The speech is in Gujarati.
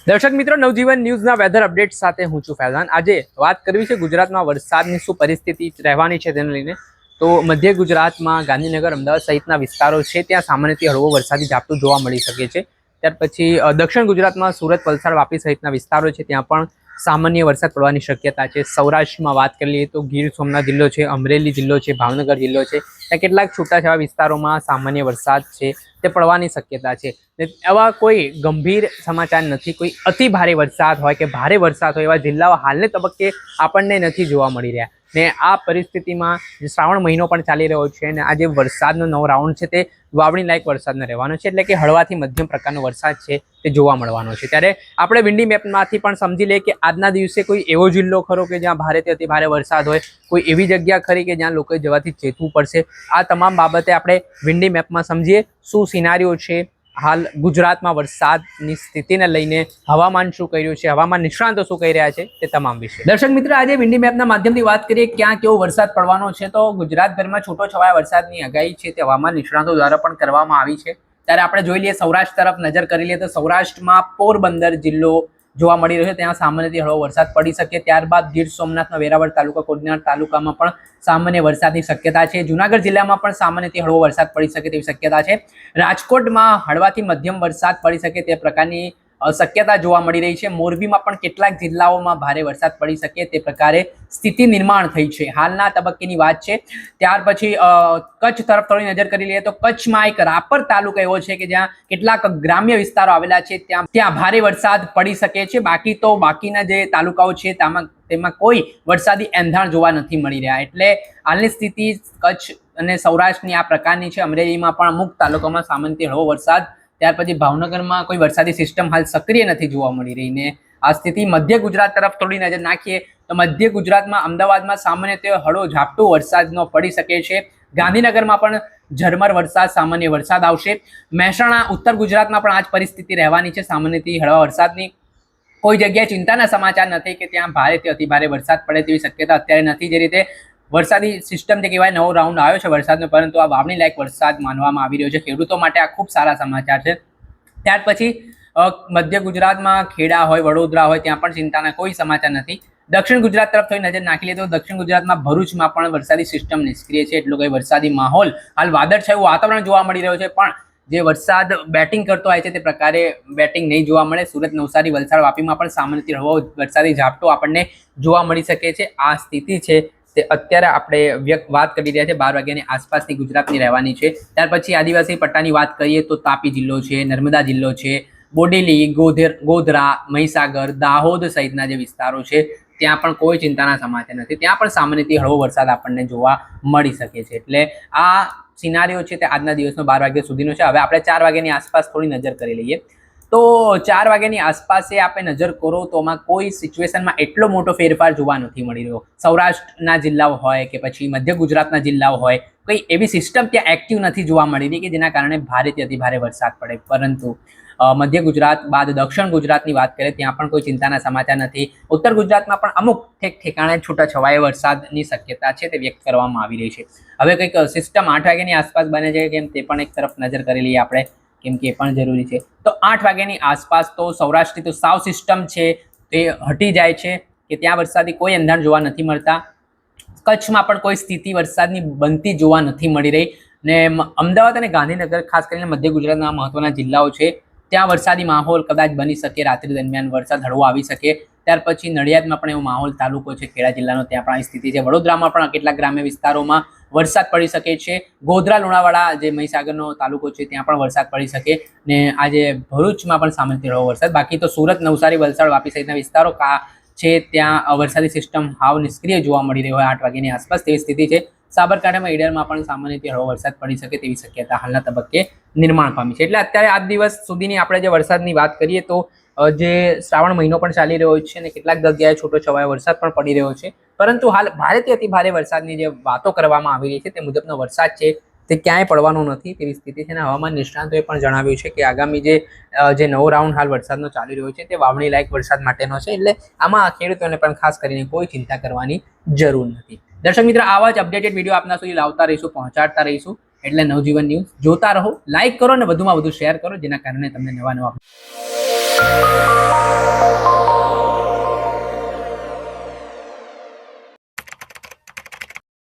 દર્શક મિત્રો, નવજીવન ન્યૂઝના વેધર અપડેટ સાથે હું છું ફૈઝાન। આજે વાત કરવી છે ગુજરાતમાં વરસાદની શું પરિસ્થિતિ રહેવાની છે તેને લઈને। તો મધ્ય ગુજરાતમાં ગાંધીનગર, અમદાવાદ સહિતના વિસ્તારો છે ત્યાં સામાન્યથી હળવો વરસાદી ઝાપટું જોવા મળી શકે છે। ત્યાર પછી દક્ષિણ ગુજરાતમાં સુરત, વલસાડ, વાપી સહિતના વિસ્તારો છે ત્યાં પણ સામાન્ય વરસાદ પડવાની શક્યતા છે। સૌરાષ્ટ્રમાં વાત કરી લઈએ તો ગીર સોમનાથ જિલ્લો છે, અમરેલી જિલ્લો છે, ભાવનગર જિલ્લો છે, ત્યાં કેટલાક છૂટાછવાયા વિસ્તારોમાં સામાન્ય વરસાદ છે તે પડવાની શક્યતા છે। એવા કોઈ ગંભીર સમાચાર નથી, કોઈ અતિ ભારે વરસાદ હોય કે ભારે વરસાદ હોય એવા જિલ્લાઓ હાલને તબક્કે આપણને નથી જોવા મળી રહ્યા। ને આ પરિસ્થિતિમાં જે શ્રાવણ મહિનો પણ ચાલી રહ્યો છે અને આ જે વરસાદનો નવો રાઉન્ડ છે તે વાવણી લાયક વરસાદનો રહેવાનો છે, એટલે કે હળવાથી મધ્યમ પ્રકારનો વરસાદ છે તે જોવા મળવાનો છે। ત્યારે આપણે વિન્ડી મેપમાંથી પણ સમજી લઈએ કે આજના દિવસે કોઈ એવો જિલ્લો ખરો કે જ્યાં ભારેથી અતિ ભારે વરસાદ હોય, કોઈ એવી જગ્યા ખરી કે જ્યાં લોકોએ જવાથી ચેતવું પડશે। આ તમામ બાબતે આપણે વિન્ડી મેપમાં સમજીએ શું સિનારીઓ છે, હાલ ગુજરાતમાં વરસાદની સ્થિતિને લઈને હવામાન શું કહી રહ્યું છે, હવામાન નિષ્ણાંતો શું કહી રહ્યા છે તે તમામ વિશે। દર્શક મિત્ર, આજે વિન્ડી મેપના માધ્યમથી વાત કરીએ ક્યાં કેવો વરસાદ પડવાનો છે। તો ગુજરાતભરમાં છૂટો છવાયા વરસાદની આગાહી છે તે હવામાન નિષ્ણાંતો દ્વારા પણ કરવામાં આવી છે। ત્યારે આપણે જોઈ લઈએ, સૌરાષ્ટ્ર તરફ નજર કરી લઈએ તો સૌરાષ્ટ્રમાં પોરબંદર જિલ્લો જોવા મળી રહ્યો છે, ત્યાં સામાન્યથી હળવો વરસાદ પડી શકે। ત્યારબાદ ગીર સોમનાથના વેરાવળ તાલુકા, કોડીનાર તાલુકામાં પણ સામાન્ય વરસાદની શક્યતા છે। જુનાગઢ જિલ્લામાં પણ સામાન્યથી હળવો વરસાદ પડી શકે તેવી શક્યતા છે। રાજકોટમાં હળવાથી મધ્યમ વરસાદ પડી શકે તે પ્રકારની શક્યતા જોવા મળી રહી છે। મોરબીમાં પણ કેટલાક જિલ્લાઓમાં ભારે વરસાદ પડી શકે તે પ્રકારે સ્થિતિ નિર્માણ થઈ છે, હાલના તબક્કેની વાત છે। ત્યાર પછી કચ્છ તરફ થોડી નજર કરી લઈએ તો કચ્છમાં એક રાપર તાલુકો એવો છે કે જ્યાં કેટલાક ગ્રામ્ય વિસ્તારો આવેલા છે, ત્યાં ભારે વરસાદ પડી શકે છે। બાકી તો બાકીના જે તાલુકાઓ છે તેમાં કોઈ વરસાદી એંધાણ જોવા નથી મળી રહ્યા, એટલે હાલની સ્થિતિ કચ્છ અને સૌરાષ્ટ્રની આ પ્રકારની છે। અમરેલીમાં પણ અમુક તાલુકામાં સામાન્યથી હળવો વરસાદ, ત્યાર પછી ભાવનગરમાં કોઈ વરસાદી સિસ્ટમ હાલ સક્રિય નથી જોવા મળી રહી ને આ સ્થિતિ મધ્ય ગુજરાત તરફ થોડી નજર નાખીએ તો મધ્ય ગુજરાતમાં અમદાવાદમાં સામાન્યથી હળવો ઝાપટું વરસાદનો પડી શકે છે। ગાંધીનગરમાં પણ ઝરમર વરસાદ, સામાન્ય વરસાદ આવશે। મહેસાણા, ઉત્તર ગુજરાતમાં પણ આ જ પરિસ્થિતિ રહેવાની છે, સામાન્યથી હળવા વરસાદની। કોઈ જગ્યાએ ચિંતાના સમાચાર નથી કે ત્યાં ભારેથી અતિ ભારે વરસાદ પડે તેવી શક્યતા અત્યારે નથી। જે રીતે વરસાદી સિસ્ટમ જે કહેવાય નવો રાઉન્ડ આવ્યો છે વરસાદનો, પરંતુ આ વાવણી લાયક વરસાદ માનવામાં આવી રહ્યો છે, ખેડૂતો માટે આ ખૂબ સારા સમાચાર છે। ત્યાર પછી મધ્ય ગુજરાતમાં ખેડા હોય, વડોદરા હોય, ત્યાં પણ ચિંતાના કોઈ સમાચાર નથી। દક્ષિણ ગુજરાત તરફ થોડી નજર નાખી લઈએ તો દક્ષિણ ગુજરાતમાં ભરૂચમાં પણ વરસાદી સિસ્ટમ નિષ્ક્રિય છે, એટલો કોઈ વરસાદી માહોલ હાલ વાદળછાયું વાતાવરણ જોવા મળી રહ્યો છે, પણ જે વરસાદ બેટિંગ કરતો હોય છે તે પ્રકારે બેટિંગ નહીં જોવા મળે। સુરત, નવસારી, વલસાડ, વાપીમાં પણ સામાન્યથી હળવો વરસાદી ઝાપટો આપણને જોવા મળી શકે છે। આ સ્થિતિ છે તે અત્યારે આપણે વાત કરી રહ્યા છે 12 વાગ્યાની આસપાસની ગુજરાતની રહેવાની છે। ત્યાર પછી આદિવાસી પટ્ટાની વાત કરીએ તો તાપી જિલ્લો છે, નર્મદા જિલ્લો છે, બોડેલી, ગોધરા, મહીસાગર, દાહોદ સહિતના જે વિસ્તારો છે ત્યાં પણ કોઈ ચિંતાના સમાચાર નથી, ત્યાં પણ સામાન્યથી હળવો વરસાદ આપણને જોવા મળી શકે છે। એટલે આ સિનારીઓ છે તે આજના દિવસનો 12 વાગ્યા સુધીનો છે। હવે આપણે 4 વાગ્યાની આસપાસ થોડી નજર કરી લઈએ તો 4 વાગ્યાની આસપાસ આપણે નજર કરો તો આમાં કોઈ સિચ્યુએશનમાં એટલો મોટો ફેરફાર જોવા નથી મળી રહ્યો। સૌરાષ્ટ્રના જિલ્લાઓ હોય કે પછી મધ્ય ગુજરાતના જિલ્લાઓ હોય, કોઈ એવી સિસ્ટમ ત્યાં એક્ટિવ નથી જોવા મળી રહી કે જેના કારણે ભારેથી અતિ ભારે વરસાદ પડે, પરંતુ મધ્ય ગુજરાત બાદ દક્ષિણ ગુજરાતની વાત કરીએ ત્યાં પણ કોઈ ચિંતાના સમાચાર નથી। ઉત્તર ગુજરાતમાં પણ અમુક ઠેકાણે છૂટા છવાયા વરસાદની શક્યતા છે તે વ્યક્ત કરવામાં આવી રહી છે। હવે કંઈક સિસ્ટમ 8 વાગ્યાની આસપાસ બને છે કેમ તે પણ એક તરફ નજર કરી લઈએ આપણે, કેમ કે એ પણ જરૂરી છે। તો 8 વાગ્યાની આસપાસ તો સૌરાષ્ટ્રની તો સાવ સિસ્ટમ છે તે હટી જાય છે કે ત્યાં વરસાદી કોઈ એંધાણ જોવા નથી મળતા। કચ્છમાં પણ કોઈ સ્થિતિ વરસાદની બનતી જોવા નથી મળી રહી ને અમદાવાદ અને ગાંધીનગર ખાસ કરીને મધ્ય ગુજરાતના મહત્વના જિલ્લાઓ છે ત્યાં વરસાદી માહોલ કદાચ બની શકે, રાત્રિ દરમિયાન વરસાદ હળવો આવી શકે। ત્યાર પછી નડિયાદમાં પણ એવો માહોલ તાલુકો છે ખેડા જિલ્લાનો, ત્યાં પણ આવી સ્થિતિ છે। વડોદરામાં પણ કેટલાક ગ્રામ્ય વિસ્તારોમાં વરસાદ પડી શકે છે। ગોધરા, લુણાવાડા જે મહીસાગરનો તાલુકો છે ત્યાં પણ વરસાદ પડી શકે ને આજે ભરૂચમાં પણ સામાન્યથી હળવો વરસાદ। બાકી તો સુરત, નવસારી, વલસાડ, વાપી સહિતના વિસ્તારો છે ત્યાં વરસાદી સિસ્ટમ હાવ નિષ્ક્રિય જોવા મળી રહી હોય 8 વાગ્યાની આસપાસ તેવી સ્થિતિ છે। સાબરકાંઠામાં ઈડરમાં પણ સામાન્યથી હળવો વરસાદ પડી શકે તેવી શક્યતા હાલના તબક્કે નિર્માણ પામી છે। એટલે અત્યારે આજ દિવસ સુધીની આપણે જે વરસાદની વાત કરીએ તો જે શ્રાવણ મહિનો પણ ચાલી રહ્યો છે અને કેટલાક જગ્યાએ છૂટો છવાયો વરસાદ પણ પડી રહ્યો છે, પરંતુ હાલ ભારેથી અતિ ભારે વરસાદની જે વાતો કરવામાં આવી રહી છે તે મુજબનો વરસાદ છે તે ક્યાંય પડવાનો નથી તેવી સ્થિતિ છે। અને હવામાન નિષ્ણાંતોએ પણ જણાવ્યું છે કે આગામી જે નવો રાઉન્ડ હાલ વરસાદનો ચાલી રહ્યો છે તે વાવણી લાયક વરસાદ માટેનો છે, એટલે આમાં ખેડૂતોને પણ ખાસ કરીને કોઈ ચિંતા કરવાની જરૂર નથી। દર્શક મિત્ર, આવા જ અપડેટેડ વિડીયો આપના સુધી લાવતા રહીશું, પહોંચાડતા રહીશું, એટલે નવજીવન ન્યૂઝ જોતા રહો, લાઇક કરો અને વધુમાં વધુ શેર કરો, જેના કારણે તમને નવા